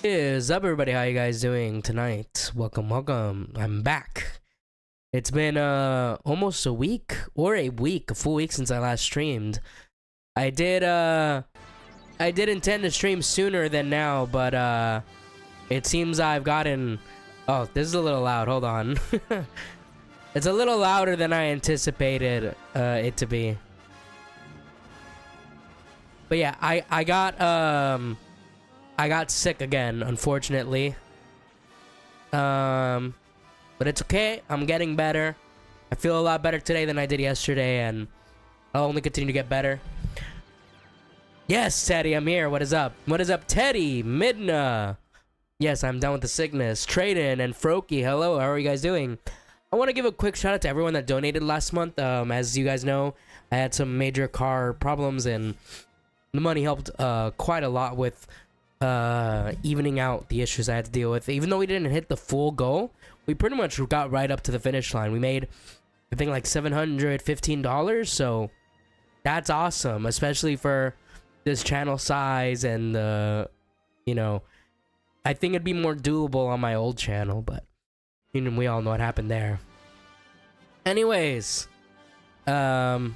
Is up, everybody? How you guys doing tonight? Welcome. I'm back. It's been almost a week, a full week since I last streamed. I did intend to stream sooner than now, but it seems I've gotten. Oh, this is a little loud. Hold on. It's a little louder than I anticipated it to be. But yeah, I got sick again, unfortunately. But it's okay. I'm getting better. I feel a lot better today than I did yesterday, and I'll only continue to get better. Yes, Teddy, I'm here. What is up? What is up, Teddy? Midna. Yes, I'm done with the sickness. Traden and Froky, hello. How are you guys doing? I want to give a quick shout out to everyone that donated last month. As you guys know, I had some major car problems, and the money helped quite a lot with evening out the issues I had to deal with. Even though we didn't hit the full goal, we pretty much got right up to the finish line. We made, I think, like $715, so that's awesome, especially for this channel size. And you know, I think it'd be more doable on my old channel, but you know, we all know what happened there. Anyways, okay,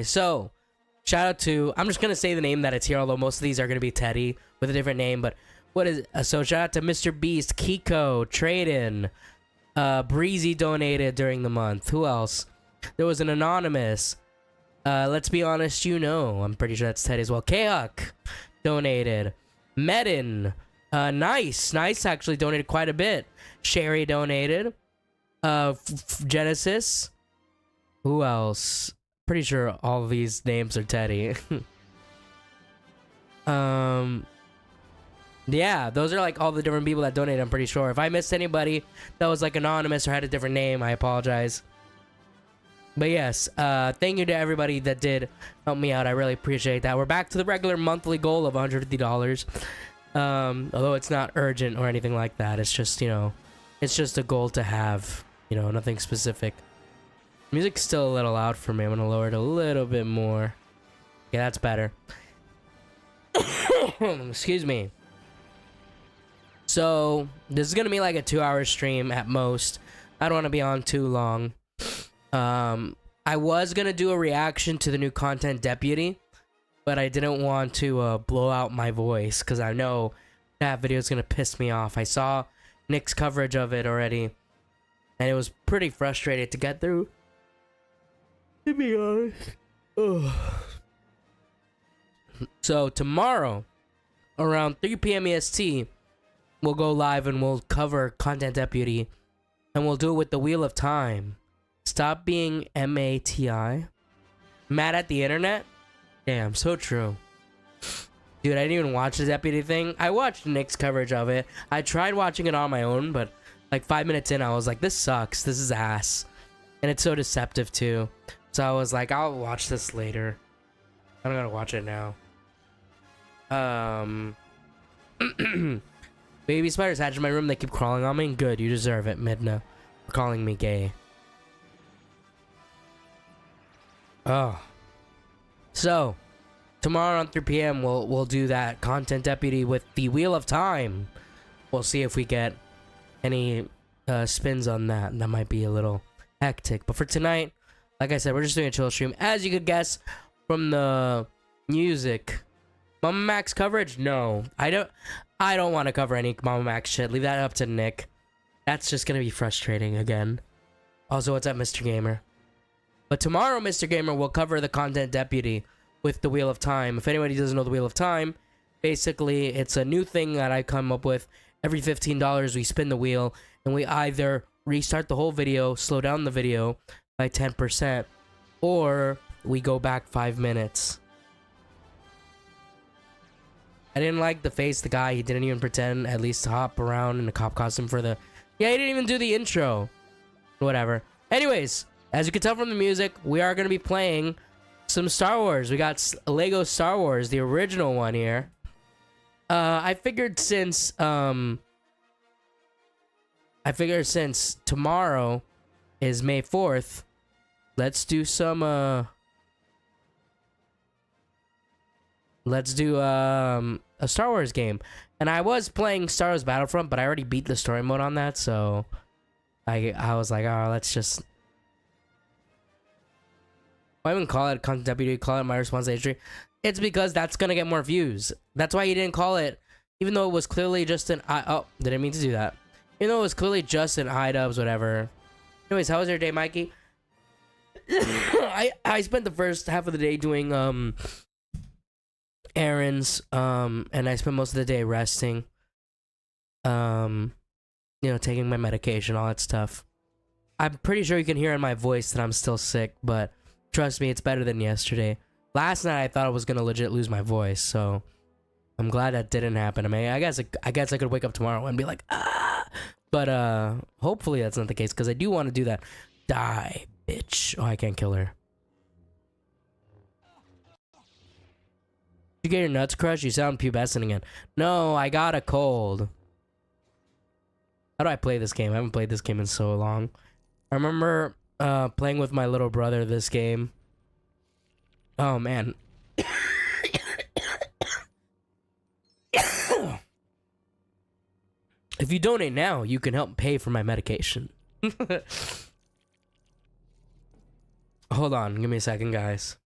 so shout out to, I'm just gonna say the name that it's here, although most of these are gonna be Teddy with a different name. But what is so shout out to Mr. Beast, Kiko, Traden, Breezy donated during the month. Who else? There was an anonymous. Let's be honest, you know, I'm pretty sure that's Teddy as well. K-Huck donated. Medin, nice actually donated quite a bit. Sherry donated. Genesis. Who else? Pretty sure all of these names are Teddy. Yeah, those are like all the different people that donated, I'm pretty sure. If I missed anybody that was like anonymous or had a different name, I apologize. But yes, thank you to everybody that did help me out. I really appreciate that. We're back to the regular monthly goal of $150. Although it's not urgent or anything like that. It's just, you know, it's just a goal to have, you know, nothing specific. Music's still a little loud for me. I'm gonna lower it a little bit more. Yeah, that's better. Excuse me. So this is gonna be like a 2-hour stream at most. I don't want to be on too long. I was gonna do a reaction to the new Content Deputy, but I didn't want to blow out my voice because I know that video is gonna piss me off. I saw Nick's coverage of it already, and it was pretty frustrating to get through, to be honest. Ugh. So tomorrow, around 3 p.m. EST, we'll go live and we'll cover Content Deputy, and we'll do it with the Wheel of Time. Stop being MATI. Mad at the internet? Damn, so true. Dude, I didn't even watch the Deputy thing. I watched Nick's coverage of it. I tried watching it on my own, but like 5 minutes in, I was like, this sucks. This is ass. And it's so deceptive too. So I was like, I'll watch this later. I'm gonna watch it now. Baby spiders hatch in my room. They keep crawling on me. Good, you deserve it, Midna, for calling me gay. Oh. So, tomorrow on 3 p.m. we'll do that Content Deputy with the Wheel of Time. We'll see if we get any spins on that. That might be a little hectic. But for tonight, like I said, we're just doing a chill stream. As you could guess from the music. Mama Max coverage? No. I don't want to cover any Mama Max shit. Leave that up to Nick. That's just gonna be frustrating again. Also, what's up, Mr. Gamer? But tomorrow, Mr. Gamer will cover the Content Deputy with the Wheel of Time. If anybody doesn't know the Wheel of Time, basically it's a new thing that I come up with. Every $15 we spin the wheel, and we either restart the whole video, slow down the video by 10%, or we go back 5 minutes. I didn't like the face the guy. He didn't even pretend at least to hop around in a cop costume for the... Yeah, he didn't even do the intro. Whatever. Anyways, as you can tell from the music, we are going to be playing some Star Wars. We got Lego Star Wars, the original one here. I figured since tomorrow is May 4th, let's do some let's do a Star Wars game. And I was playing Star Wars Battlefront, but I already beat the story mode on that, so I was like, oh, let's just. Why even call it content deputy? Call it my responsibility. It's because that's gonna get more views. That's why you didn't call it, even though it was clearly just an oh, didn't mean to do that. Even though it was clearly just an iDubbbz, whatever. Anyways, how was your day, Mikey? I spent the first half of the day doing errands, and I spent most of the day resting. You know, taking my medication, all that stuff. I'm pretty sure you can hear in my voice that I'm still sick, but trust me, it's better than yesterday. Last night I thought I was gonna legit lose my voice, so I'm glad that didn't happen. I mean, I guess I could wake up tomorrow and be like, ah, but hopefully that's not the case, because I do want to do that. Die, bitch. Oh, I can't kill her. Did you get your nuts crushed? You sound pubescent again. No, I got a cold. How do I play this game? I haven't played this game in so long. I remember playing with my little brother this game. Oh, man. If you donate now, you can help pay for my medication. Hold on. Give me a second, guys.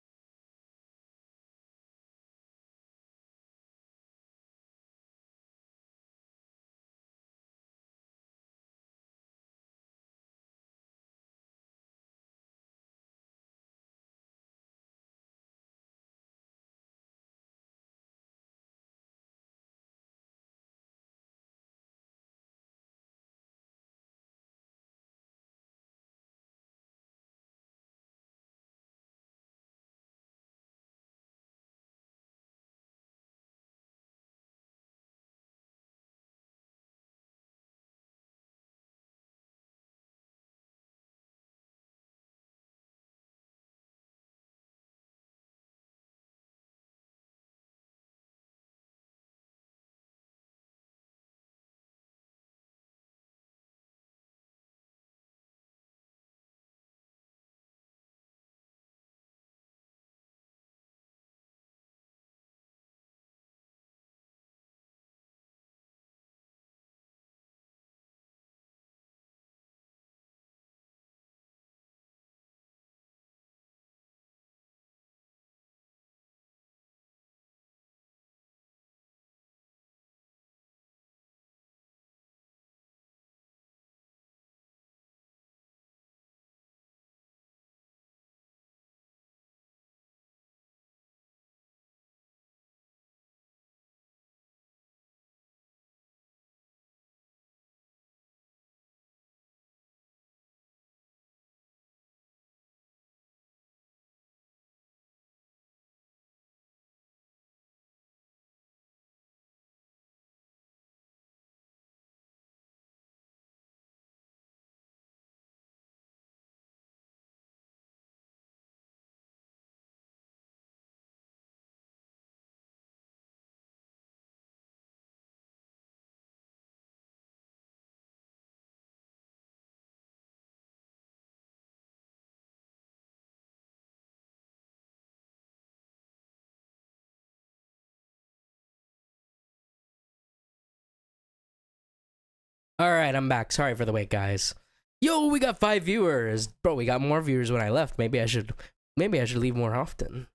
Alright, I'm back. Sorry for the wait, guys. Yo, we got 5 viewers. Bro, we got more viewers when I left. Maybe I should leave more often.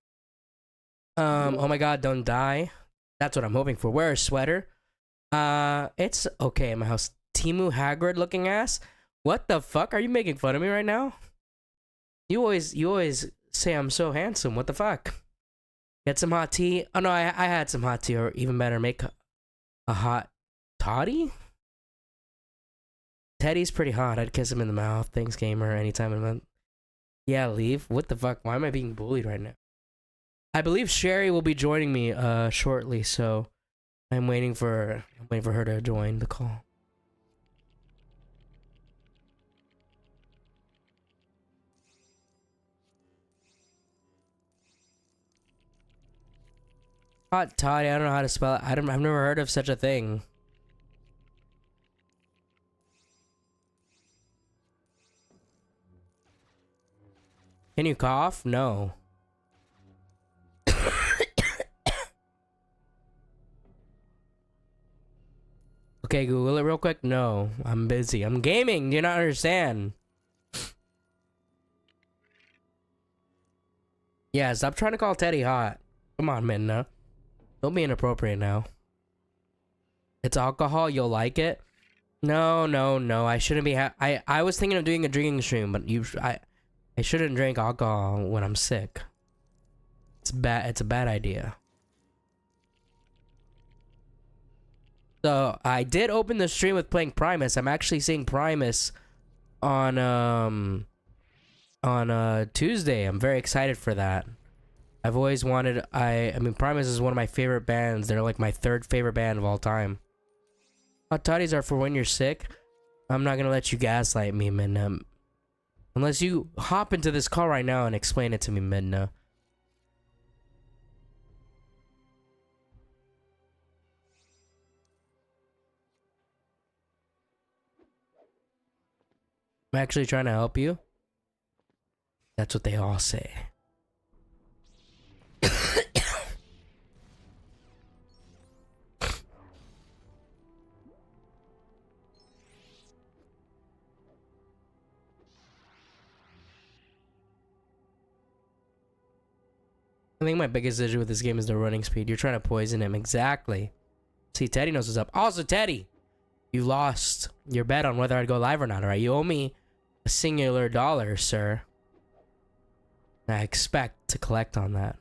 Oh my god, don't die. That's what I'm hoping for. Wear a sweater. It's okay in my house. Timu Hagrid looking ass. What the fuck? Are you making fun of me right now? You always say I'm so handsome. What the fuck? Get some hot tea. Oh no, I had some hot tea, or even better, make a hot toddy? Teddy's pretty hot. I'd kiss him in the mouth. Thanks, gamer. Anytime in a month. Yeah, leave. What the fuck? Why am I being bullied right now? I believe Sherry will be joining me shortly, so I'm waiting for her to join the call. Hot toddy. I don't know how to spell it. I've never heard of such a thing. Can you cough? No. Okay, Google it real quick. No, I'm busy. I'm gaming. Do you not understand? Yeah, stop trying to call Teddy hot. Come on, Midna. Don't be inappropriate now. It's alcohol. You'll like it. No, no, no. I shouldn't be. I was thinking of doing a drinking stream, but I shouldn't drink alcohol when I'm sick. It's bad. It's a bad idea. So I did open the stream with playing Primus. I'm actually seeing Primus on Tuesday. I'm very excited for that. I've always wanted. I mean, Primus is one of my favorite bands. They're like my third favorite band of all time. Hot toddies are for when you're sick. I'm not gonna let you gaslight me, Midna. Unless you hop into this call right now and explain it to me, Midna. I'm actually trying to help you. That's what they all say. I think my biggest issue with this game is the running speed. You're trying to poison him. Exactly. See, Teddy knows what's up. Also, Teddy, you lost your bet on whether I'd go live or not, alright? You owe me a singular dollar, sir. I expect to collect on that.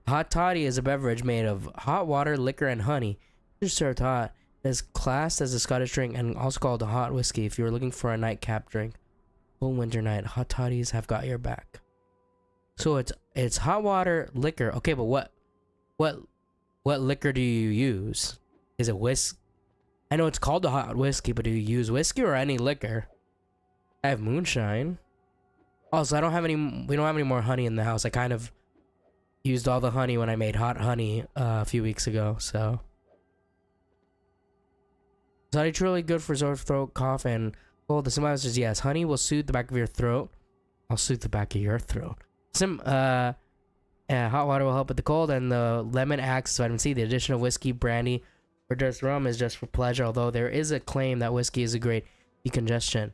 Hot toddy is a beverage made of hot water, liquor, and honey. It's served hot. It is classed as a Scottish drink and also called a hot whiskey. If you are looking for a nightcap drink, full winter night, hot toddies have got your back. So it's hot water, liquor. Okay, but what liquor do you use? Is it whisk? I know it's called a hot whiskey, but do you use whiskey or any liquor? I have moonshine. Also, I don't have any. We don't have any more honey in the house. I kind of used all the honey when I made hot honey a few weeks ago, so. Is honey truly good for sore throat, cough, and cold? The simple answer is yes. Honey will soothe the back of your throat. I'll soothe the back of your throat. Hot water will help with the cold, and the lemon acts as vitamin C. The addition of whiskey, brandy, or just rum is just for pleasure, although there is a claim that whiskey is a great decongestion.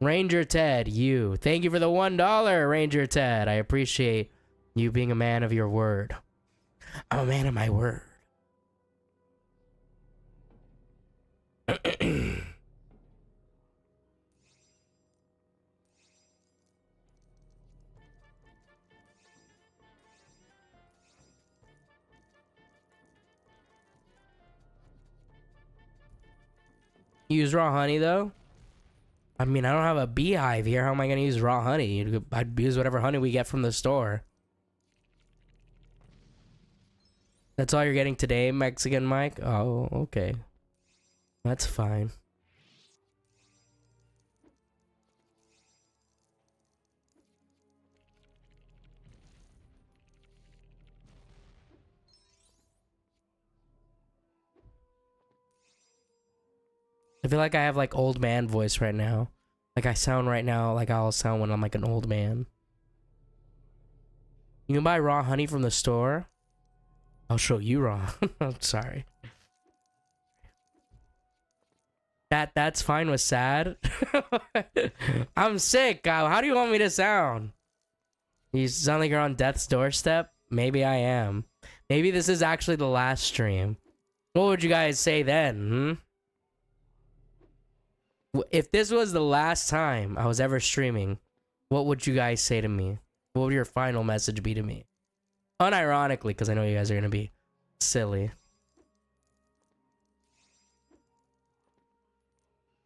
Ranger Ted, you. Thank you for the $1, Ranger Ted. I appreciate you being a man of your word. I'm a man of my word. Use raw honey though? I mean, I don't have a beehive here. How am I gonna use raw honey? I'd use whatever honey we get from the store. That's all you're getting today, Mexican Mike? Oh, okay. That's fine. I feel like I have like old man voice right now. Like I sound right now like I'll sound when I'm like an old man. You can buy raw honey from the store. I'll show you raw. I'm sorry. That's fine with sad. I'm sick. How do you want me to sound? You sound like you're on death's doorstep? Maybe I am. Maybe this is actually the last stream. What would you guys say then, If this was the last time I was ever streaming, what would you guys say to me? What would your final message be to me? Unironically, because I know you guys are going to be silly.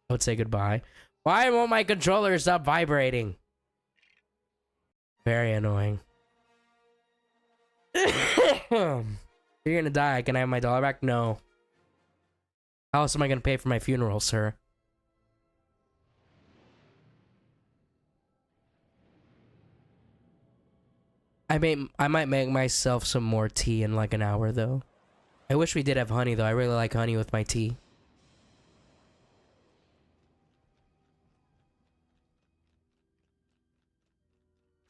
I would say goodbye. Why won't my controller stop vibrating? Very annoying. You're gonna die. Can I have my dollar back? No. How else am I gonna pay for my funeral, sir? I might make myself some more tea in like an hour though. I wish we did have honey though. I really like honey with my tea.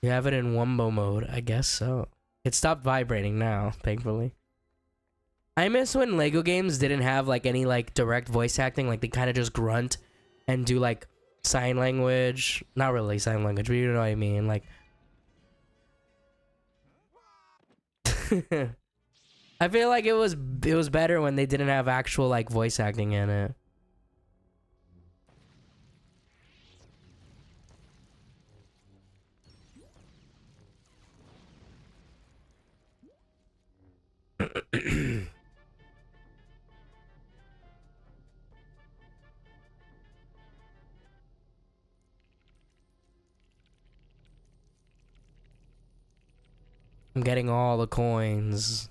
You have it in Wumbo mode, I guess so. It stopped vibrating now, thankfully. I miss when Lego games didn't have like any like direct voice acting, like they kind of just grunt and do like sign language. Not really sign language, but you know what I mean. Like I feel like it was better when they didn't have actual like voice acting in it. I'm getting all the coins.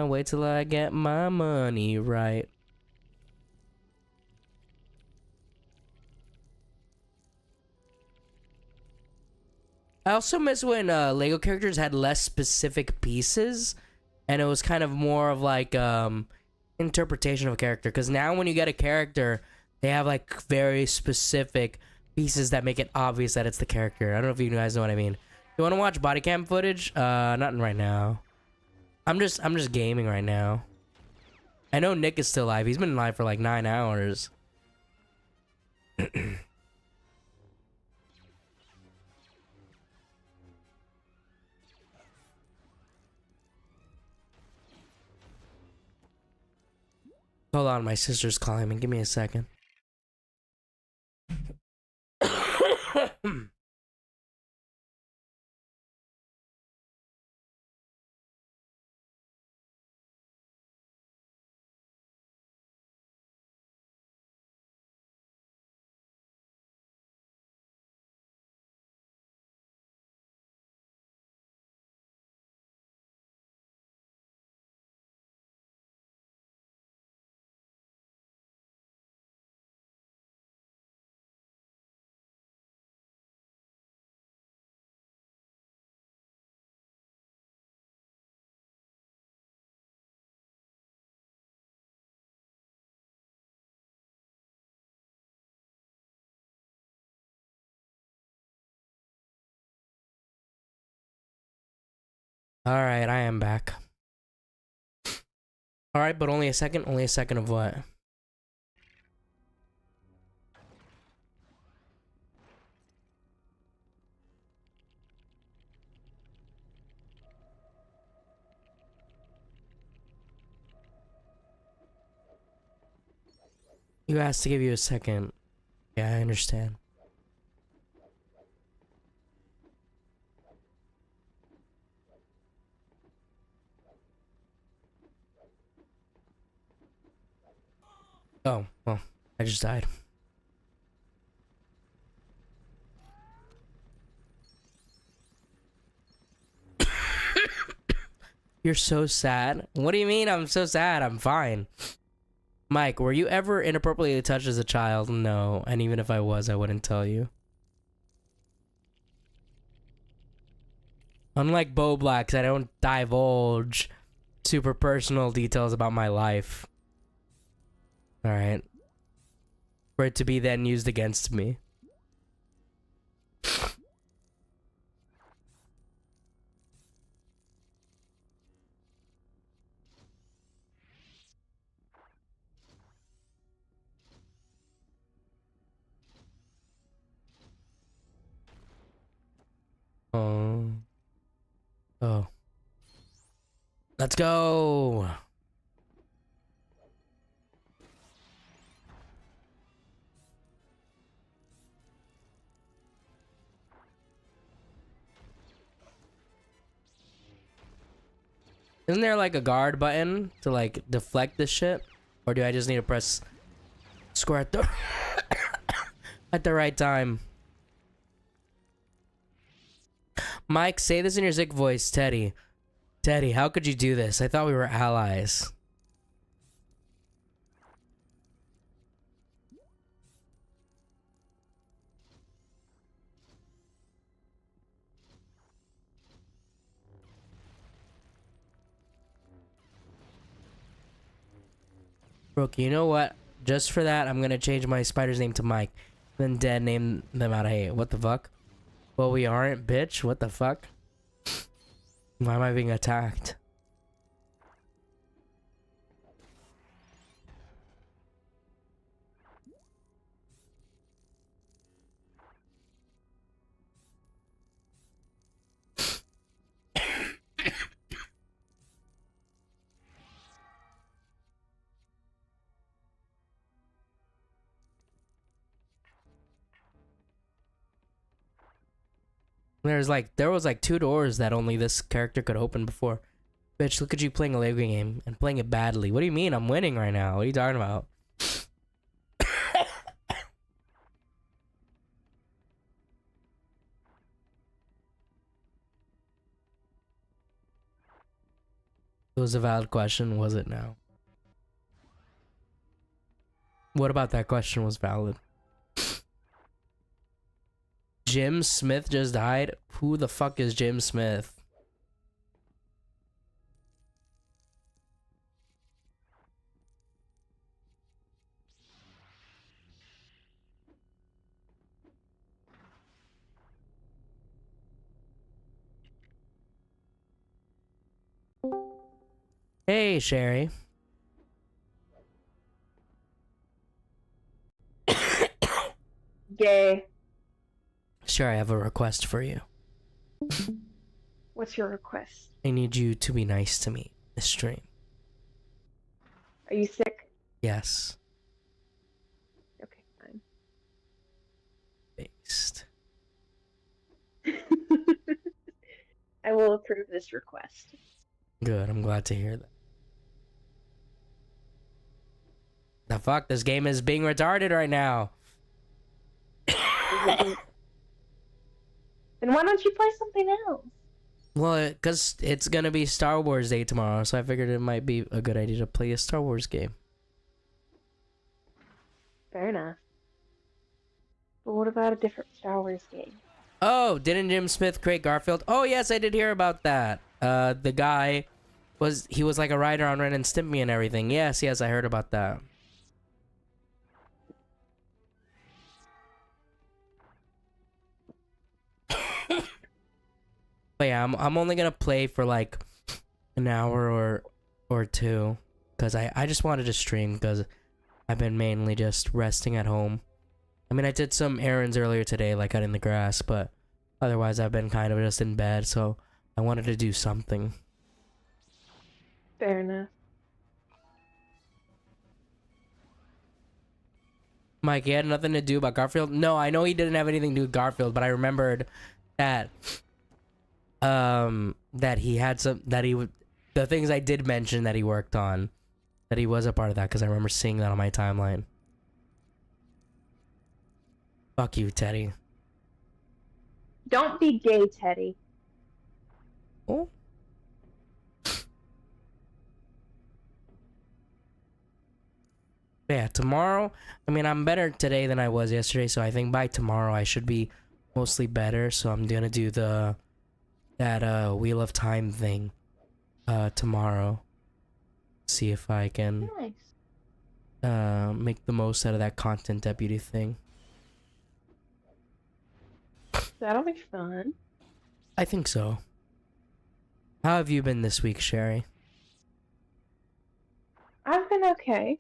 Wait till I get my money right. I also miss when Lego characters had less specific pieces, and it was kind of more of like interpretation of a character. Because now when you get a character, they have like very specific pieces that make it obvious that it's the character. I don't know if you guys know what I mean. You want to watch body cam footage? Nothing right now. I'm just gaming right now. I know Nick is still live. He's been live for like 9 hours. Hold on, my sister's calling me. Give me a second. All right, I am back. All right, but only a second. Only a second of what? You asked to give you a second. Yeah, I understand. Oh, well, I just died. You're so sad. What do you mean I'm so sad? I'm fine. Mike, were you ever inappropriately touched as a child? No, and even if I was, I wouldn't tell you. Unlike Bo Blacks, I don't divulge super personal details about my life. Alright. For it to be then used against me. Oh. Oh. Let's go! Isn't there like a guard button to like deflect this shit? Or do I just need to press square at the at the right time? Mike, say this in your Zick voice, Teddy. Teddy, how could you do this? I thought we were allies. Brooke, you know what? Just for that, I'm gonna change my spider's name to Mike. Then Dead name them out of hate. What the fuck? Well, we aren't, bitch. What the fuck? Why am I being attacked? There was like 2 doors that only this character could open before. Bitch, look at you playing a Lego game and playing it badly. What do you mean? I'm winning right now. What are you talking about? It was a valid question, was it now? What about that question was valid? Jim Smith just died? Who the fuck is Jim Smith? Hey, Sherry. Gay. Sure, I have a request for you. What's your request? I need you to be nice to me this stream. Are you sick? Yes. Okay, fine. Based. I will approve this request. Good, I'm glad to hear that. The fuck? This game is being retarded right now. Then why don't you play something else? Well, because it's gonna be Star Wars Day tomorrow, so I figured it might be a good idea to play a Star Wars game. Fair enough. But what about a different Star Wars game? Oh, didn't Jim Smith create Garfield? Oh, yes, I did hear about that. The guy was like a writer on Ren and Stimpy and everything. Yes, I heard about that. But yeah, I'm only gonna play for like an hour or 2, because I just wanted to stream because I've been mainly just resting at home. I mean, I did some errands earlier today, like cutting the grass, but otherwise I've been kind of just in bed, so I wanted to do something. Fair enough. Mike, he had nothing to do about Garfield? No, I know he didn't have anything to do with Garfield, but I remembered that that he had the things I did mention that he worked on, that he was a part of that, because I remember seeing that on my timeline. Fuck you, Teddy. Don't be gay, Teddy. Oh. Yeah, tomorrow, I mean, I'm better today than I was yesterday, so I think by tomorrow I should be mostly better, so I'm gonna do that Wheel of Time thing tomorrow. See if I can Nice. make the most out of that content deputy thing. That'll be fun. I think so. How have you been this week, Sherry? I've been okay.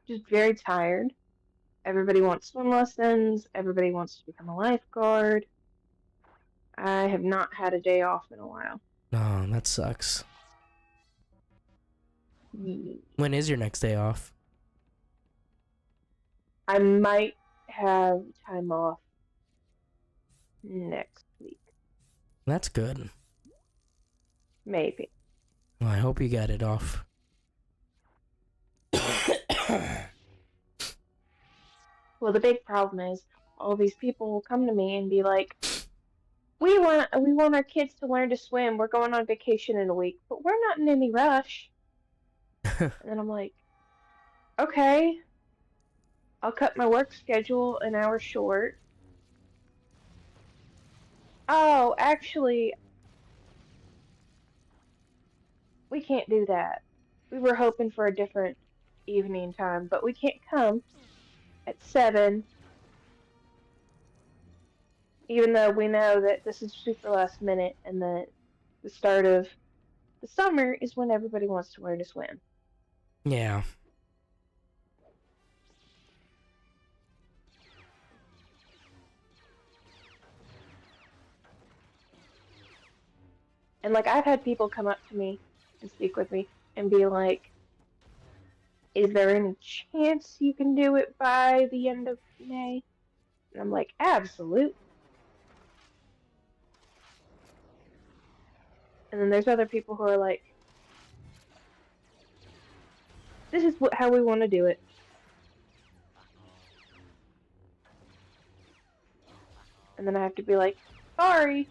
Just very tired. Everybody wants swim lessons. Everybody wants to become a lifeguard. I have not had a day off in a while. Oh, that sucks. Yeah. When is your next day off? I might have time off next week. That's good. Maybe. Well, I hope you get it off. Well, the big problem is all these people will come to me and be like, we want our kids to learn to swim. We're going on vacation in a week, but we're not in any rush. And then I'm like, okay, I'll cut my work schedule an hour short. Oh, actually, we can't do that. We were hoping for a different evening time, but we can't come at 7, even though we know that this is super last minute and that the start of the summer is when everybody wants to learn to swim. Yeah. And like I've had people come up to me and speak with me and be like, is there any chance you can do it by the end of May? And I'm like, absolutely. And then there's other people who are like, this is how we want to do it. And then I have to be like, sorry,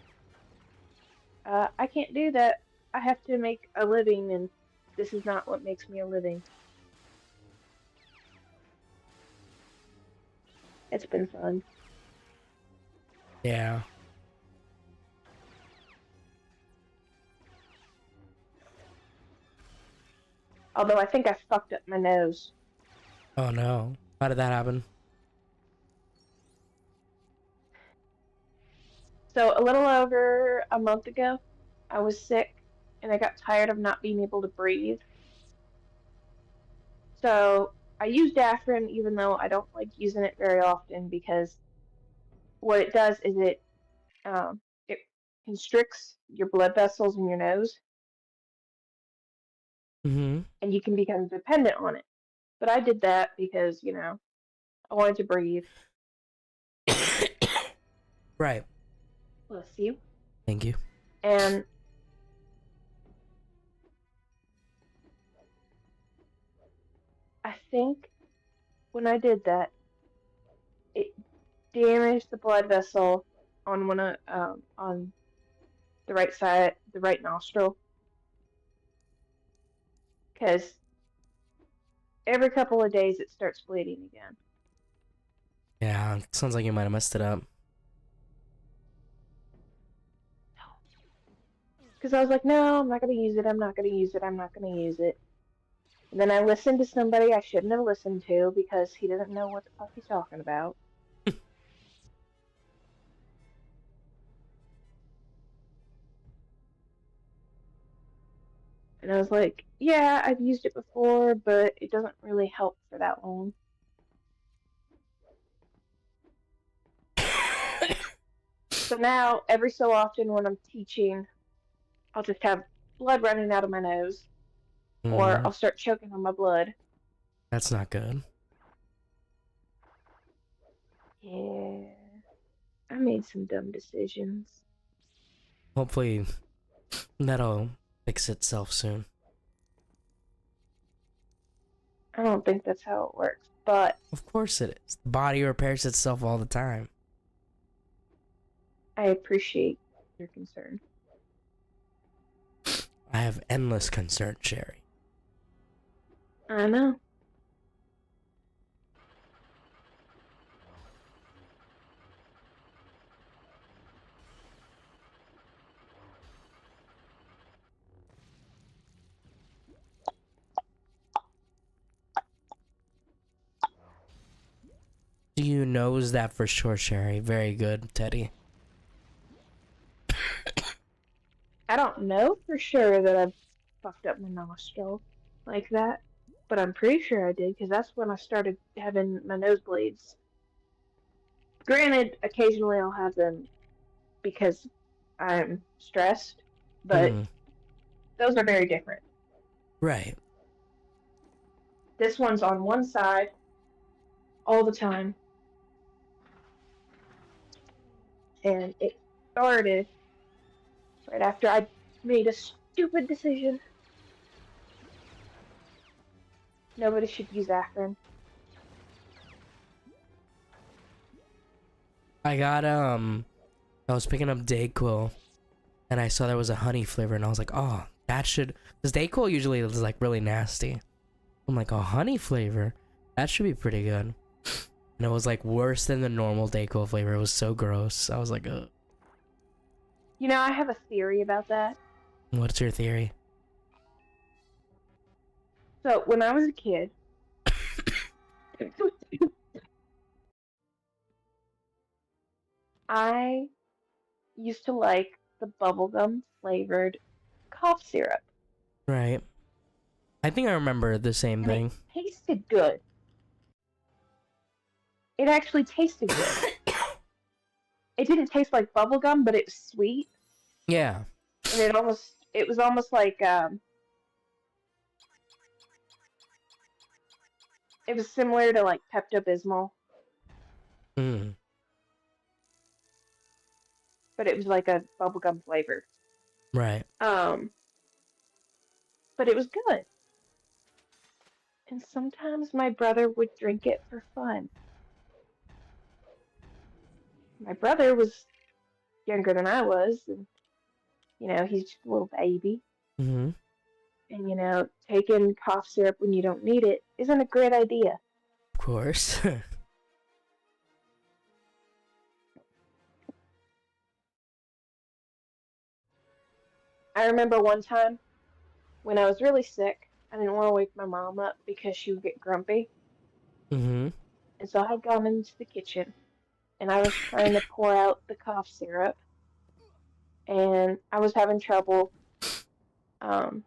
I can't do that. I have to make a living, and this is not what makes me a living. It's been fun. Yeah. Although I think I fucked up my nose. Oh no. How did that happen? So a little over a month ago, I was sick, and I got tired of not being able to breathe. So I used Dafrin, even though I don't like using it very often, because what it does is it constricts your blood vessels in your nose, Mm-hmm. and you can become dependent on it. But I did that because, I wanted to breathe. Right. Bless you. Thank you. And I think when I did that, it damaged the blood vessel on on the right side, the right nostril, because every couple of days it starts bleeding again. Yeah, sounds like you might have messed it up. Because I was like, no, I'm not going to use it, I'm not going to use it, I'm not going to use it. And then I listened to somebody I shouldn't have listened to because he doesn't know what the fuck he's talking about. And I was like, yeah, I've used it before, but it doesn't really help for that long. So now, every so often when I'm teaching, I'll just have blood running out of my nose, or I'll start choking on my blood. That's not good. Yeah, I made some dumb decisions. Hopefully that'll fix itself soon. I don't think that's how it works, but Of course it is. The body repairs itself all the time. I appreciate your concern. I have endless concern, Sherry. I know. You knows that for sure, Sherry. Very good, Teddy. I don't know for sure that I've fucked up my nostril like that, but I'm pretty sure I did because that's when I started having my nosebleeds. Granted, occasionally I'll have them because I'm stressed, but those are very different. Right. This one's on one side all the time. And it started right after I made a stupid decision. Nobody should use Afrin. I was picking up Dayquil and I saw there was a honey flavor and I was like, oh, that should, because Dayquil usually is like really nasty. I'm like, oh, honey flavor? That should be pretty good. And it was like worse than the normal Dayquil flavor. It was so gross. I was like, ugh. You know, I have a theory about that. What's your theory? So, when I was a kid, I used to like the bubblegum flavored cough syrup, Right. I think I remember the same and it thing. tasted good. It actually tasted good. It didn't taste like bubblegum, but it was sweet, Yeah. and it was almost like it was similar to like Pepto Bismol, Mm. but it was like a bubblegum flavor. Right. Um, but it was good. And sometimes my brother would drink it for fun. My brother was younger than I was, and he's just a little baby. Mm-hmm. And taking cough syrup when you don't need it isn't a great idea. Of course. I remember one time when I was really sick, I didn't want to wake my mom up because she would get grumpy. Mm-hmm. And so I had gone into the kitchen and I was trying to pour out the cough syrup. And I was having trouble um,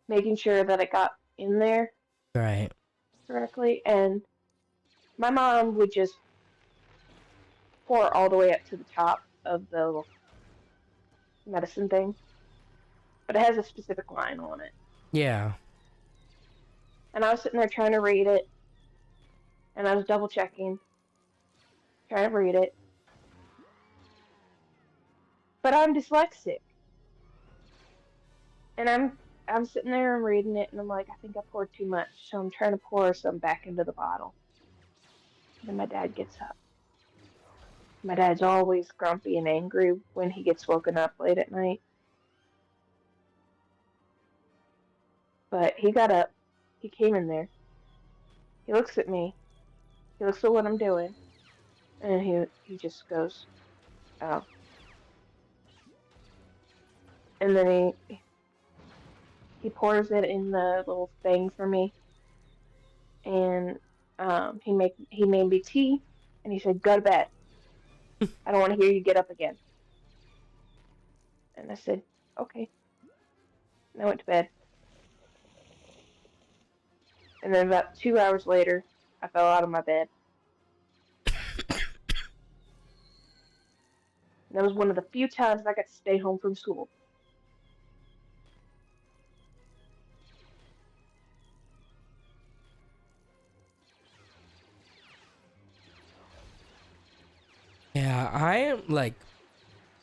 making sure that it got in there Right. correctly. And my mom would just pour all the way up to the top of the little medicine thing. But it has a specific line on it. Yeah. And I was sitting there trying to read it. And I was double checking, trying to read it. But I'm dyslexic. And I'm sitting there and reading it, and I'm like, I think I poured too much, so I'm trying to pour some back into the bottle. And then my dad gets up. My dad's always grumpy and angry when he gets woken up late at night. But he got up. He came in there. He looks at me. He looks at what I'm doing. And he just goes, oh. And then he pours it in the little thing for me. And he made me tea. And he said, go to bed. I don't want to hear you get up again. And I said, okay. And I went to bed. And then about 2 hours later, I fell out of my bed. And that was one of the few times I got to stay home from school. Yeah, I am like,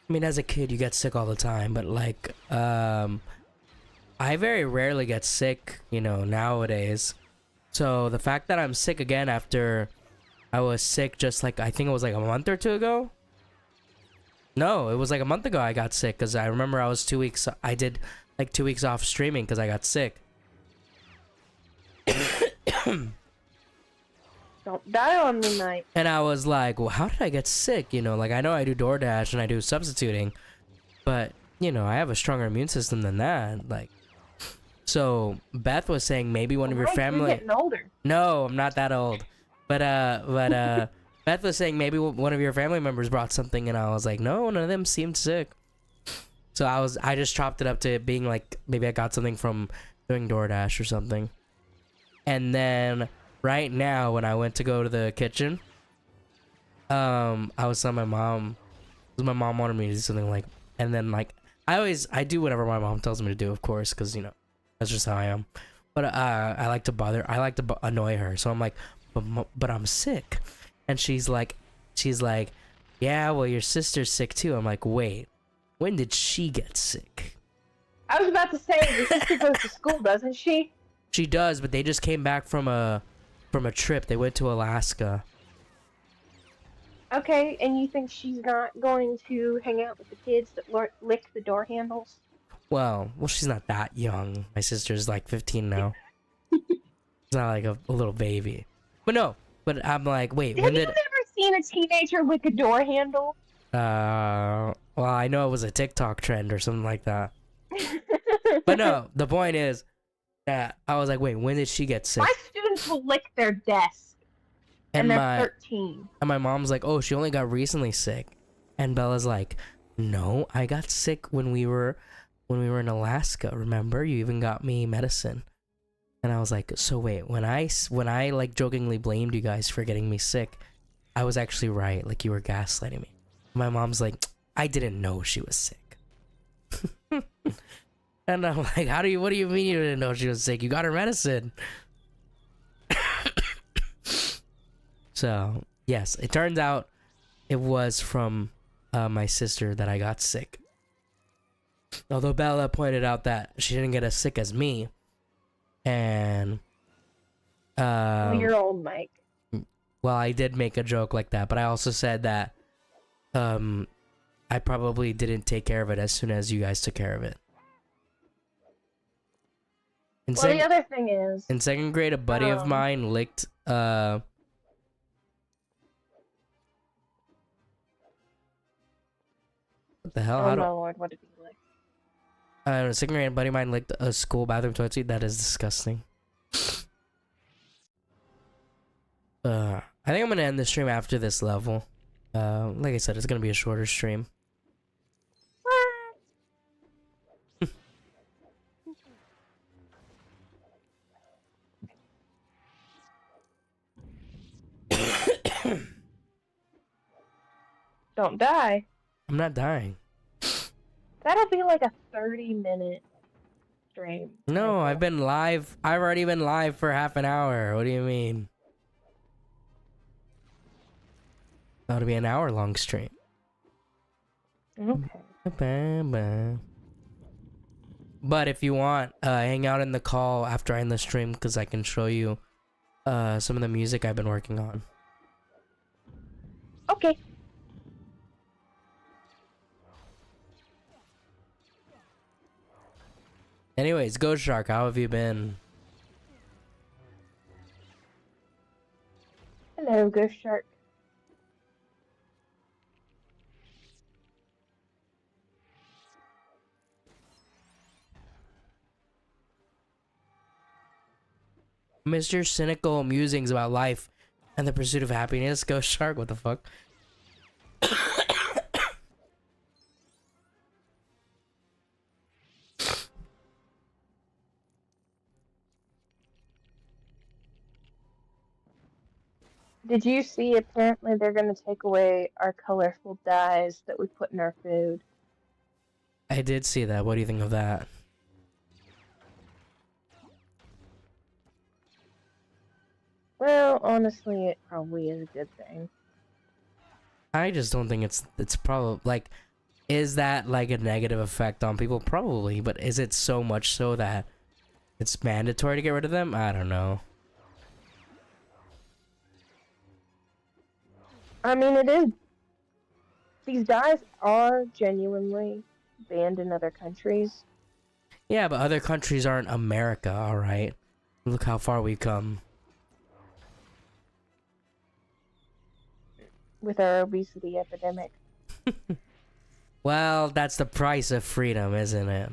I mean, as a kid, you get sick all the time, but like, I very rarely get sick, nowadays. So the fact that I'm sick again after I was sick just like, I think it was like a month or two ago. No, it was like a month ago I got sick because I remember I did like 2 weeks off streaming because I got sick. Don't die on me, Mike. And I was like, well, how did I get sick? Like I know I do DoorDash and I do substituting, but I have a stronger immune system than that. Like, so Beth was saying maybe one of your Mike, family. you're getting older. No, I'm not that old. But Beth was saying maybe one of your family members brought something, and I was like, no, none of them seemed sick. So I just chopped it up to being like maybe I got something from doing DoorDash or something. And then right now when I went to go to the kitchen, I was telling my mom, 'cause my mom wanted me to do something like, and then like I do whatever my mom tells me to do, of course, because that's just how I am. But I like to annoy her, so I'm like, but I'm sick, and she's like, yeah, well your sister's sick too. I'm like, wait, when did she get sick? I was about to say, your sister goes to school, doesn't she? She does, but they just came back from a trip. They went to Alaska. Okay, and you think she's not going to hang out with the kids that lick the door handles? Well, she's not that young. My sister's like 15 now. It's not like a little baby. But no, but I'm like, wait, Have you ever seen a teenager lick a door handle? Well, I know it was a TikTok trend or something like that. But no, the point is Yeah, I was like, wait, when did she get sick? My students will lick their desk, and they're 13. And my mom's like, oh, she only got recently sick. And Bella's like, no, I got sick when we were in Alaska. Remember, you even got me medicine. And I was like, so wait, when I like jokingly blamed you guys for getting me sick, I was actually right. Like, you were gaslighting me. My mom's like, I didn't know she was sick. And I'm like, what do you mean you didn't know she was sick? You got her medicine. So, yes, it turns out it was from my sister that I got sick. Although Bella pointed out that she didn't get as sick as me. And You're old, Mike. well, I did make a joke like that, but I also said that I probably didn't take care of it as soon as you guys took care of it. Well, the other thing is, in second grade, a buddy of mine licked what the hell? oh my lord, what did he lick? In second grade, a buddy of mine licked a school bathroom toilet seat. That is disgusting. I think I'm gonna end the stream after this level. Like I said, it's gonna be a shorter stream. Don't die. I'm not dying. That'll be like a 30-minute stream. No, I've been live. I've already been live for half an hour. What do you mean? That'll be an hour-long stream. Okay. But if you want, hang out in the call after I end the stream because I can show you some of the music I've been working on. Okay. Anyways, Ghost Shark, how have you been? Hello, Ghost Shark. Mr. Cynical musings about life and the pursuit of happiness. Ghost Shark, what the fuck? Did you see, apparently they're going to take away our colorful dyes that we put in our food? I did see that. What do you think of that? Well, honestly, it probably is a good thing. I just don't think it's probably like, is that like a negative effect on people? Probably, but is it so much so that it's mandatory to get rid of them? I don't know. I mean, it is. These dyes are genuinely banned in other countries. Yeah, but other countries aren't America, alright? Look how far we've come. With our obesity epidemic. Well, that's the price of freedom, isn't it?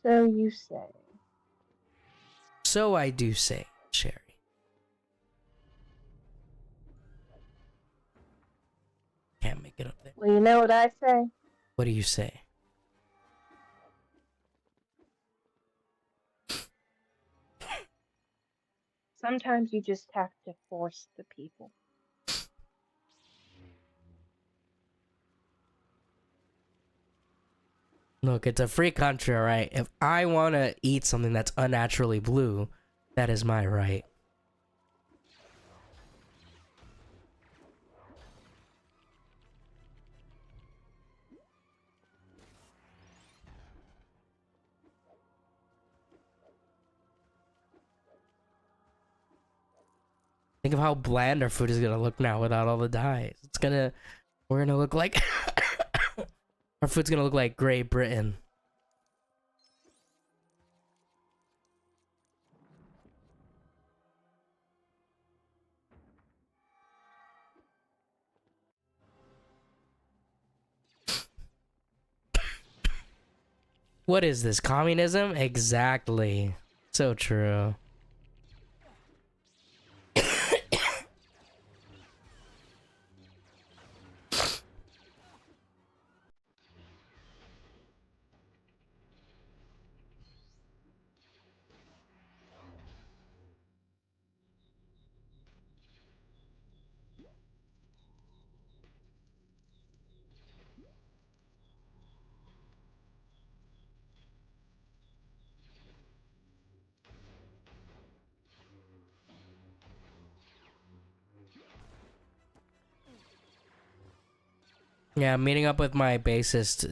So you say. So I do say, Sherry. Can't make it up there. Well, you know what I say? What do you say? Sometimes you just have to force the people. Look, it's a free country, alright? If I want to eat something that's unnaturally blue, that is my right. Think of how bland our food is gonna look now without all the dyes. We're gonna look like our food's gonna look like Great Britain. What is this? Communism? Exactly. So true. Yeah, I'm meeting up with my bassist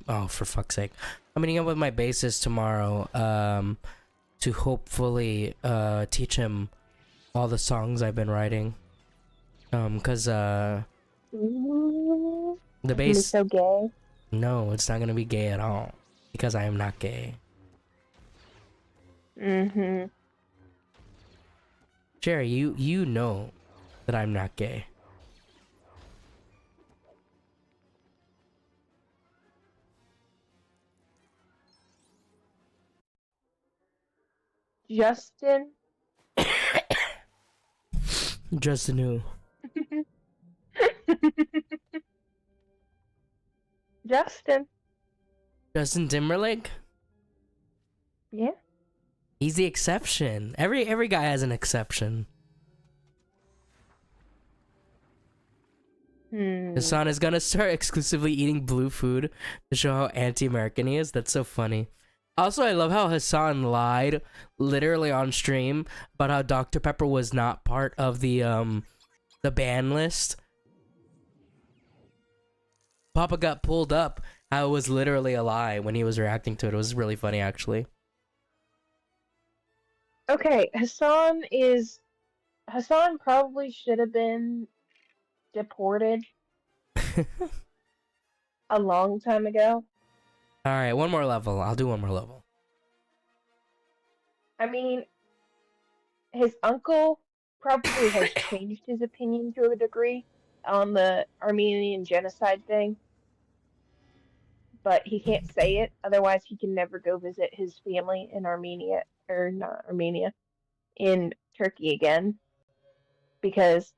oh, for fuck's sake. I'm meeting up with my bassist tomorrow to hopefully teach him all the songs I've been writing. Cuz Ooh, the it's gonna be bass, so gay. no, it's not going to be gay at all because I am not gay. Mm-hmm. Jerry, you know that I'm not gay. Justin. Justin who? Justin. Justin Timberlake? Yeah. He's the exception. Every guy has an exception. Hassan is gonna start exclusively eating blue food to show how anti-American he is. That's so funny. Also, I love how Hassan lied literally on stream about how Dr. Pepper was not part of the ban list. Papa got pulled up how it was literally a lie when he was reacting to it. It was really funny, actually. Okay, Hassan probably should have been deported a long time ago. All right, one more level. I'll do one more level. I mean, his uncle probably has changed his opinion to a degree on the Armenian genocide thing, but he can't say it, otherwise he can never go visit his family in Armenia, or not Armenia, in Turkey again, because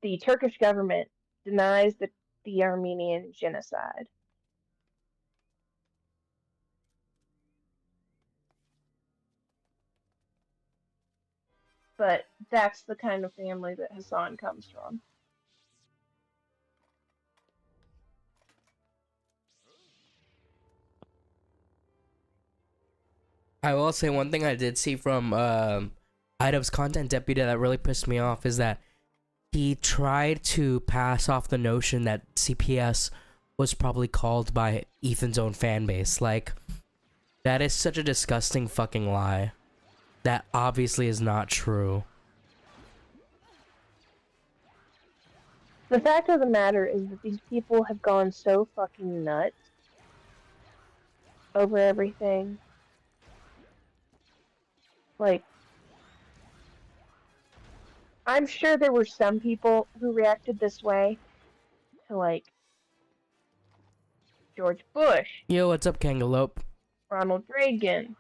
the Turkish government denies the Armenian genocide. But that's the kind of family that Hassan comes from. I will say one thing I did see from Idubbbz's content deputy that really pissed me off is that he tried to pass off the notion that CPS was probably called by Ethan's own fan base. Like, that is such a disgusting fucking lie. That obviously is not true. The fact of the matter is that these people have gone so fucking nuts over everything. Like, I'm sure there were some people who reacted this way to, like, George Bush. Yo, what's up, Kangaloope? Ronald Reagan.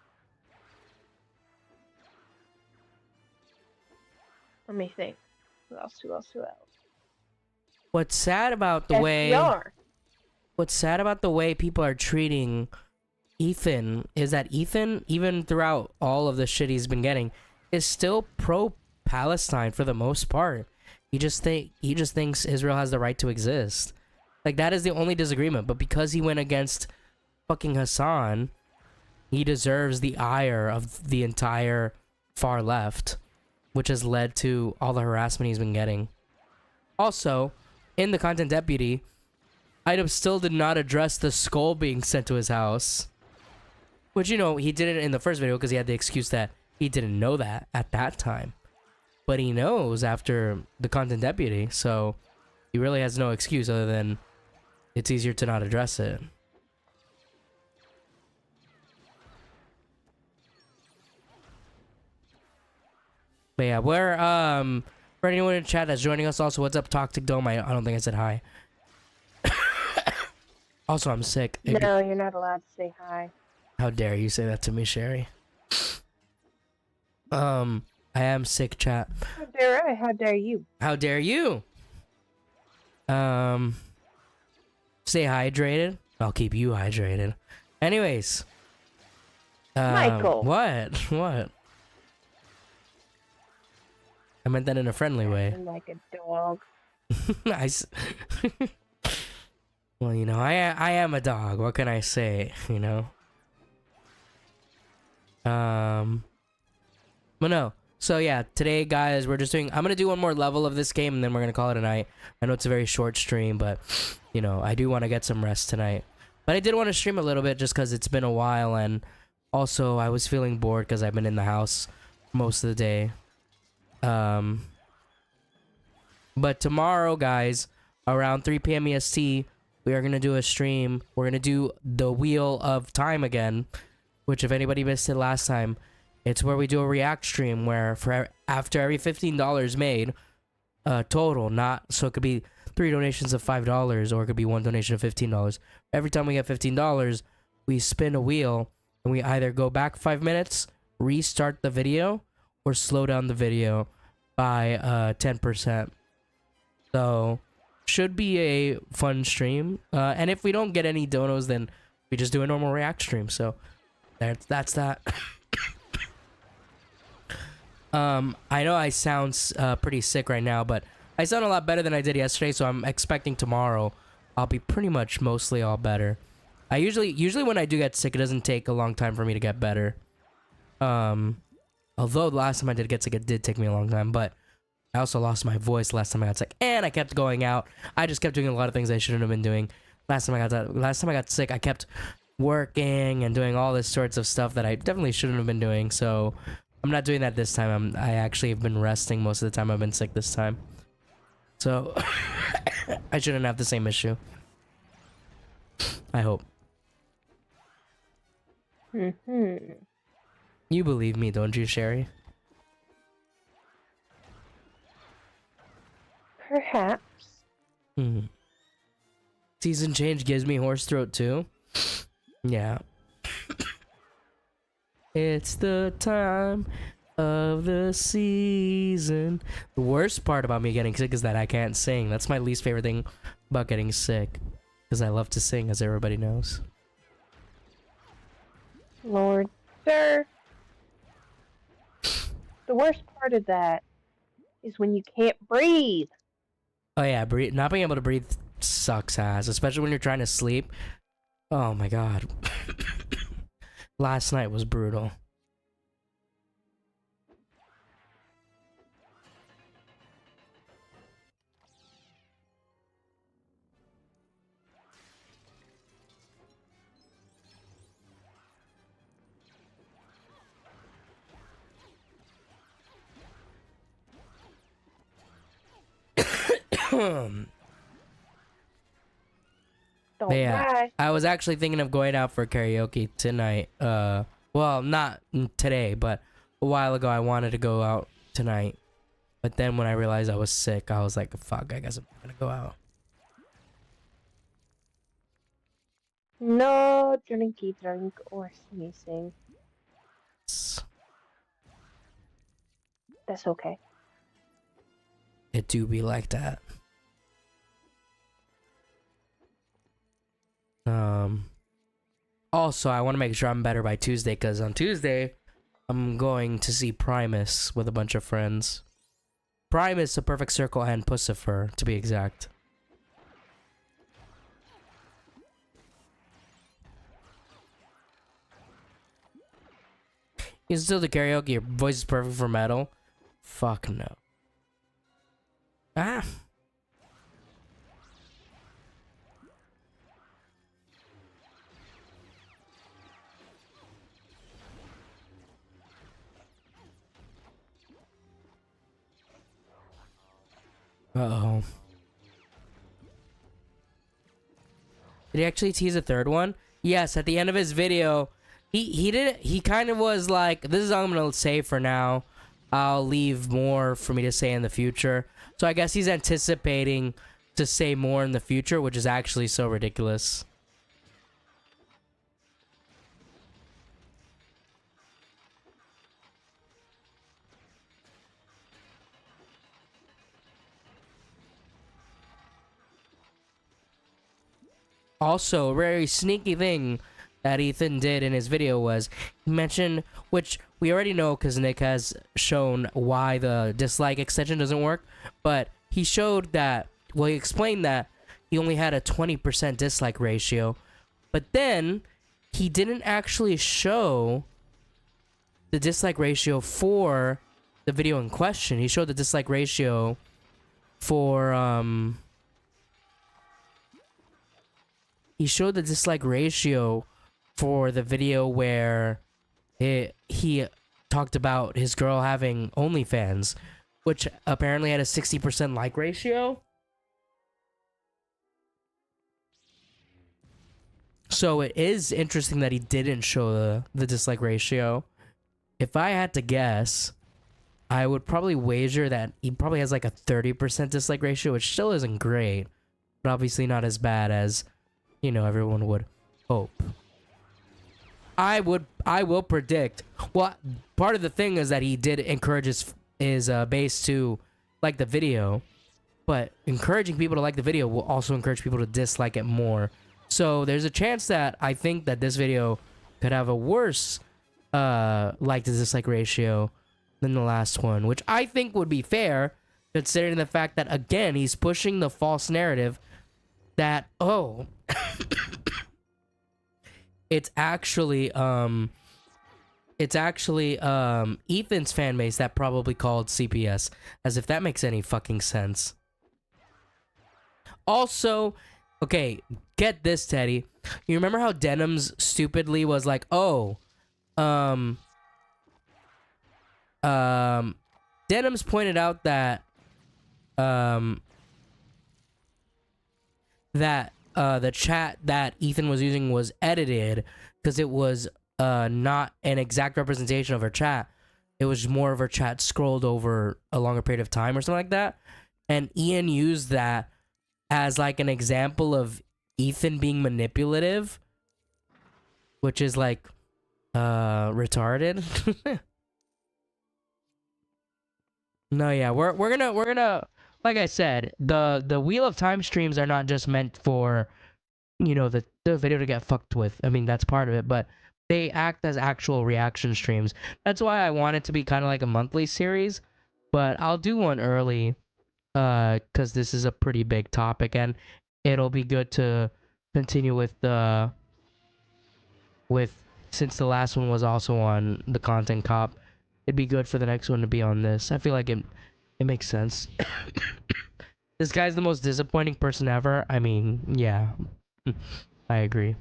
Let me think. Who else? What's sad about the FDR. What's sad about the way people are treating Ethan is that Ethan, even throughout all of the shit he's been getting, is still pro-Palestine for the most part. He just thinks Israel has the right to exist. Like, that is the only disagreement. But because he went against fucking Hassan, he deserves the ire of the entire far left, which has led to all the harassment he's been getting. Also, in the content deputy, Item still did not address the skull being sent to his house. Which, you know, he did it in the first video because he had the excuse that he didn't know that at that time. But he knows after the content deputy, so he really has no excuse other than it's easier to not address it. But yeah, we're, for anyone in chat that's joining us also, what's up, Toxic Dome? I don't think I said hi. Also, I'm sick. No, you're not allowed to say hi. How dare you say that to me, Sherry? I am sick, chat. How dare I? How dare you? How dare you? Stay hydrated. I'll keep you hydrated. Anyways. Michael. What? What? I meant that in a friendly way. I'm like a dog. Nice. Well, you know, I am a dog. What can I say? You know. But no. So yeah, today, guys, we're just doing. I'm gonna do one more level of this game, and then we're gonna call it a night. I know it's a very short stream, but you know, I do want to get some rest tonight. But I did want to stream a little bit just because it's been a while, and also I was feeling bored because I've been in the house most of the day. But tomorrow, guys, around 3 p.m. EST, we are gonna do a stream. We're gonna do the Wheel of Time again, which if anybody missed it last time, it's where we do a react stream where after every $15 made, total, not so it could be 3 donations of $5 or it could be 1 donation of $15. Every time we get $15, we spin a wheel and we either go back 5 minutes, restart the video, or slow down the video by 10%. So should be a fun stream. And if we don't get any donos, then we just do a normal react stream. So that's that. I know I sound pretty sick right now, but I sound a lot better than I did yesterday, so I'm expecting tomorrow I'll be pretty much mostly all better. I usually when I do get sick, it doesn't take a long time for me to get better. Although the last time I did get sick, it did take me a long time, but I also lost my voice last time I got sick, and I kept going out. I just kept doing a lot of things I shouldn't have been doing. Last time I got sick, I kept working and doing all this sorts of stuff that I definitely shouldn't have been doing, so I'm not doing that this time. I actually have been resting most of the time I've been sick this time. So, I shouldn't have the same issue. I hope. Mm-hmm. You believe me, don't you, Sherry? Perhaps. Season change gives me hoarse throat too. Yeah. It's the time of the season. The worst part about me getting sick is that I can't sing. That's my least favorite thing about getting sick. Because I love to sing, as everybody knows. Lord, sir. The worst part of that is when you can't breathe. Oh yeah, not being able to breathe sucks ass. Especially when you're trying to sleep. Oh my god. Last night was brutal. Don't Yeah, lie. I was actually thinking of going out for karaoke tonight. Well, not today, but a while ago I wanted to go out tonight. But then when I realized I was sick, I was like, fuck, I guess I'm gonna go out. No drinky drink or sneezing. That's okay. It do be like that. Also, I want to make sure I'm better by Tuesday, because on Tuesday, I'm going to see Primus with a bunch of friends. Primus, A Perfect Circle, and Pussifer, to be exact. You can still do karaoke, your voice is perfect for metal? Fuck no. Ah! Uh-oh. Did he actually tease a third one? Yes, at the end of his video, he kind of was like, this is all I'm gonna say for now. I'll leave more for me to say in the future. So I guess he's anticipating to say more in the future, which is actually so ridiculous. Also, a very sneaky thing that Ethan did in his video was he mentioned, which we already know because Nick has shown why the dislike extension doesn't work, but he showed that, well, he explained that he only had a 20% dislike ratio, but then he didn't actually show the dislike ratio for the video in question. He showed the dislike ratio for he showed the dislike ratio for the video where he talked about his girl having OnlyFans, which apparently had a 60% like ratio. So it is interesting that he didn't show the dislike ratio. If I had to guess, I would probably wager that he probably has like a 30% dislike ratio, which still isn't great, but obviously not as bad as, you know, everyone would hope. I will predict. Well, part of the thing is that he did encourage his base to like the video, but encouraging people to like the video will also encourage people to dislike it more. So there's a chance that I think that this video could have a worse like to dislike ratio than the last one, which I think would be fair considering the fact that, again, he's pushing the false narrative that, oh, it's actually Ethan's fan base that probably called CPS, as if that makes any fucking sense. Also, okay, get this, Teddy. You remember how Denims stupidly was like, oh, Denims pointed out that the chat that Ethan was using was edited because it was not an exact representation of her chat. It was more of her chat scrolled over a longer period of time or something like that. And Ian used that as like an example of Ethan being manipulative, which is like retarded. No, yeah, we're gonna like I said, the Wheel of Time streams are not just meant for, you know, the video to get fucked with. I mean, that's part of it, but they act as actual reaction streams. That's why I want it to be kind of like a monthly series, but I'll do one early because this is a pretty big topic, and it'll be good to continue with since the last one was also on the Content Cop. It'd be good for the next one to be on this. I feel like it makes sense. This guy's the most disappointing person ever. I mean, yeah. I agree.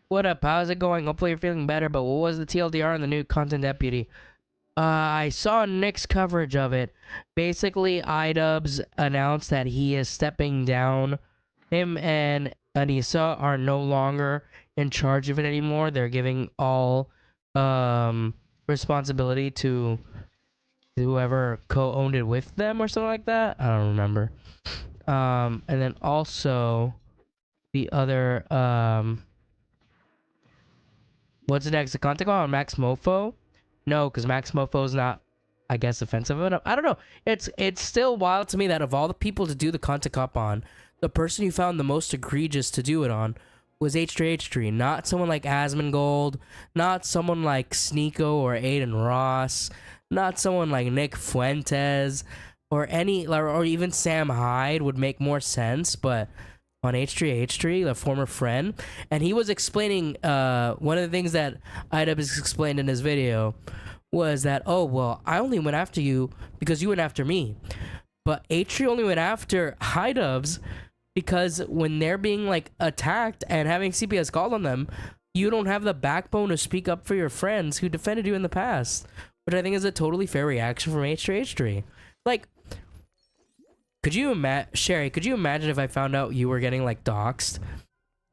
What up? How's it going? Hopefully you're feeling better, but what was the TLDR on the new Content Deputy? I saw Nick's coverage of it. Basically, iDubbbz announced that he is stepping down. Him and Anissa are no longer in charge of it anymore. They're giving all responsibility to whoever co-owned it with them or something like that. I don't remember. And then also the other what's next? The Content Call on Max Mofo? No, because Max Mofo is not, I guess, offensive enough. I don't know. It's still wild to me that of all the people to do the Content Cop on, the person you found the most egregious to do it on was H3H3, not someone like Asmongold, not someone like Sneeko or Aiden Ross, not someone like Nick Fuentes, or even Sam Hyde would make more sense, but on H3H3, the former friend, and he was explaining, one of the things that iDubbbz explained in his video was that, oh, well, I only went after you because you went after me, but H3 only went after iDubbbz because when they're being, like, attacked and having CPS called on them, you don't have the backbone to speak up for your friends who defended you in the past, which I think is a totally fair reaction from H3H3. Like, Sherry, could you imagine if I found out you were getting, like, doxxed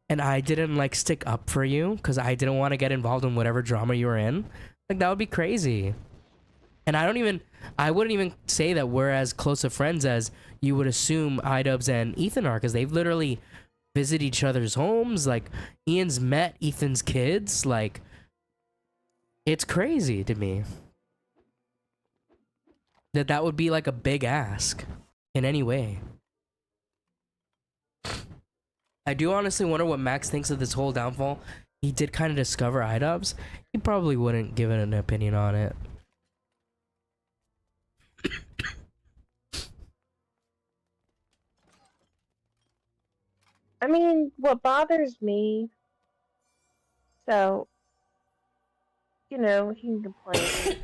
and I didn't, like, stick up for you because I didn't want to get involved in whatever drama you were in? Like, that would be crazy. And I wouldn't even say that we're as close of friends as you would assume iDubbbz and Ethan are, because they've literally visit each other's homes. Like, Ian's met Ethan's kids. Like, it's crazy to me that would be like a big ask in any way. I do honestly wonder what Max thinks of this whole downfall. He did kind of discover iDubbbz. He probably wouldn't give it an opinion on it. I mean, what bothers me, so, you know, he can complain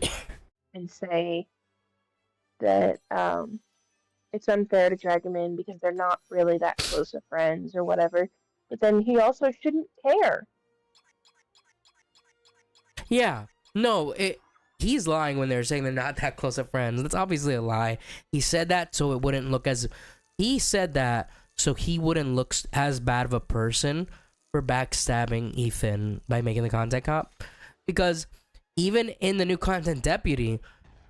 and say that it's unfair to drag him in because they're not really that close of friends or whatever. But then he also shouldn't care. Yeah, no, he's lying when they're saying they're not that close of friends. That's obviously a lie. He said that so it wouldn't look as... He said that so he wouldn't look as bad of a person for backstabbing Ethan by making the content cop. Because even in the new content deputy,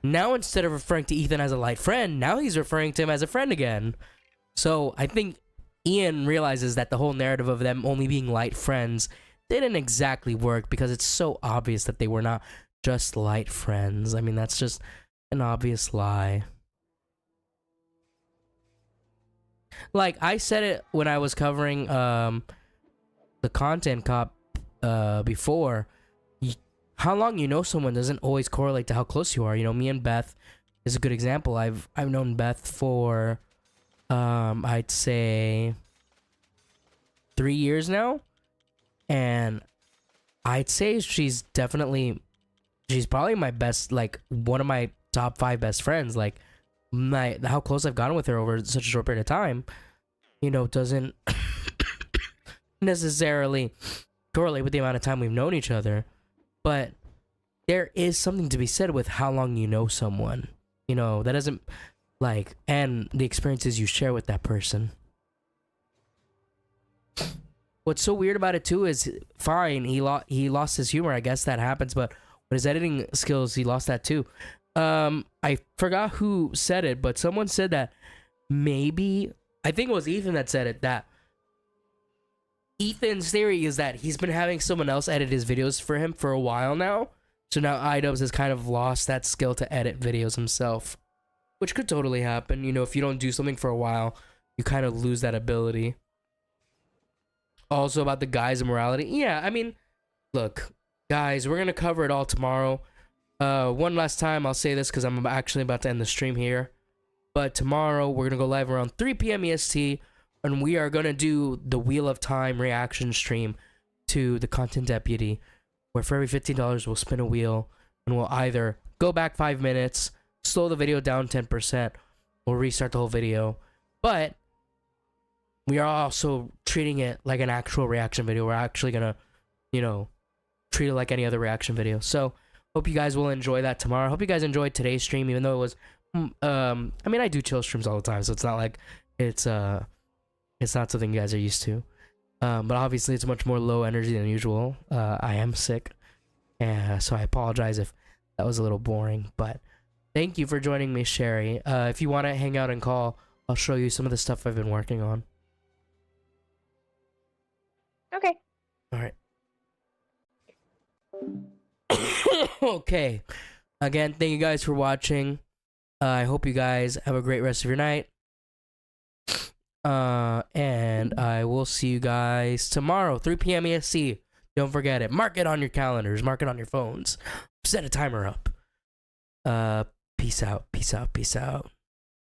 now instead of referring to Ethan as a light friend, now he's referring to him as a friend again. So I think Ian realizes that the whole narrative of them only being light friends didn't exactly work because it's so obvious that they were not just light friends. I mean, that's just an obvious lie. Like, I said it when I was covering the content cop before. How long you know someone doesn't always correlate to how close you are. You know, me and Beth is a good example. I've known Beth for I'd say 3 years now, and I'd say she's probably my best, like one of my top 5 best friends. Like, how close I've gotten with her over such a short period of time, you know, doesn't necessarily correlate with the amount of time we've known each other. But there is something to be said with how long you know someone. You know, that doesn't, like, and the experiences you share with that person. What's so weird about it too is, fine, he lost his humor. I guess that happens, but with his editing skills, he lost that too. I forgot who said it, but someone said that maybe, I think it was Ethan that said it, that Ethan's theory is that he's been having someone else edit his videos for him for a while now. So now iDubbbz has kind of lost that skill to edit videos himself. Which could totally happen. You know, if you don't do something for a while, you kind of lose that ability. Also about the guys' immorality. Yeah, I mean, look, guys, we're going to cover it all tomorrow. One last time, I'll say this because I'm actually about to end the stream here. But tomorrow, we're going to go live around 3 p.m. EST. And we are going to do the Wheel of Time reaction stream to the Content Deputy, where for every $15, we'll spin a wheel, and we'll either go back 5 minutes, slow the video down 10%, or restart the whole video. But we are also treating it like an actual reaction video. We're actually going to, you know, treat it like any other reaction video. So, hope you guys will enjoy that tomorrow. Hope you guys enjoyed today's stream, even though it was, I mean, I do chill streams all the time, so it's not like it's not something you guys are used to. But obviously it's much more low energy than usual. I am sick, so I apologize if that was a little boring. But thank you for joining me, Sherry. If you want to hang out and call, I'll show you some of the stuff I've been working on. Okay. All right. Okay. Again, thank you guys for watching. I hope you guys have a great rest of your night. And I will see you guys tomorrow, 3 p.m. EST. Don't forget it. Mark it on your calendars. Mark it on your phones. Set a timer up. Peace out. Peace out. Peace out.